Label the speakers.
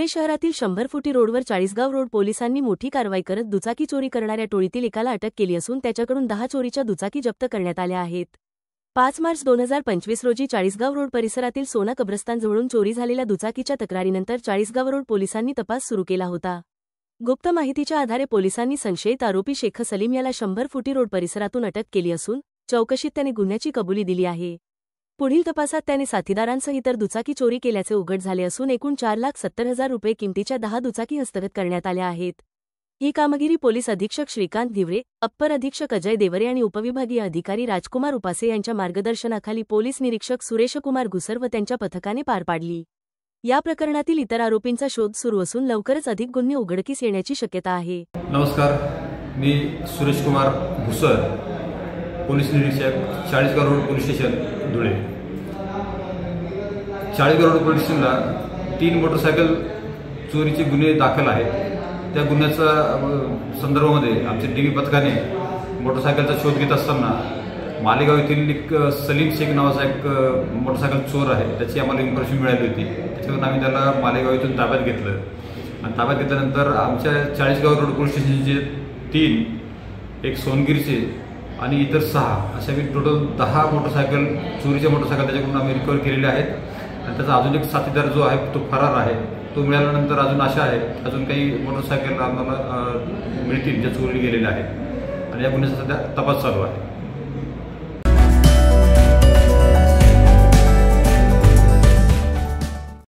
Speaker 1: शहरातील 100 फुटी रोडवर चाळीसगाव रोड पोलिसांनी मोठी कारवाई करत दुचाकी चोरी करणाऱ्या टोळीतील एकाला अटक केली असून त्याच्याकडून 10 चोरीच्या दुचाकी जप्त करण्यात आल्या आहेत। 5 मार्च 2025 रोजी चाळीसगाव रोड परिसरातील सोना कब्रस्तानजवळून चोरी झालेल्या दुचाकीच्या तक्रारीनंतर चाळीसगाव रोड पोलिसांनी तपास सुरू केला होता। गुप्त माहितीच्या आधारे पोलिसांनी संशयित आरोपी शेख सलीम याला 100 फुटी रोड परिसरातून अटक केली असून चौकशीत त्याने गुन्ह्याची कबुली दिली आहे। पुढील तपासात त्याने साथीदारांसह इतर दुचाकी चोरी केल्याचे उघड झाले असून एकूण 4,70,000 रुपये किमतीच्या 10 दुचाकी हस्तगत करण्यात आल्या आहेत। ही कामगिरी पोलीस अधीक्षक श्रीकांत धिवरे, अप्पर अधीक्षक अजय देवरे आणि उपविभागीय अधिकारी राजकुमार उपासे यांच्या मार्गदर्शनाखाली पोलीस निरीक्षक सुरेशकुमार घुसर व त्यांच्या पथकाने पार पाडली। या प्रकरणातील इतर आरोपींचा शोध सुरू असून लवकरच अधिक गुन्हे उघडकीस येण्याची शक्यता आहे।
Speaker 2: नमस्कार, मी सुरेशकुमार घुसर, पोलीस निरीक्षक, Chalisgaon road police station, Dhule. Chalisgaon road police स्टेशनला 3 मोटरसायकल चोरीचे गुन्हे दाखल आहेत। त्या गुन्ह्याच्या संदर्भामध्ये आमच्या डीबी पथकाने मोटरसायकलचा शोध घेत असताना मालेगाव येथील एक सलीम शेख नावाचा एक मोटरसायकल चोर आहे, त्याची आम्हाला इन्फॉर्मेशन मिळाली होती। त्याच्यावरून आम्ही त्याला मालेगाव येथून ताब्यात घेतलं आणि ताब्यात घेतल्यानंतर आमच्या चाळीसगाव रोड पोलीस स्टेशनचे 3, एक सोनगिरचे आणि इतर 6 अशा मी टोटल 10 मोटरसायकल चोरीच्या मोटरसायकल त्याच्याकडून आम्ही रिकवर केलेले आहेत। आणि त्याचा अजून एक साथीदार जो आहे तो फरार आहे। तो मिळाल्यानंतर अजून आशा आहे अजून काही मोटरसायकल आम्हाला मिळतील ज्या चोरी गेलेल्या आहेत आणि या गुन्ह्याचा सध्या तपास चालू आहे।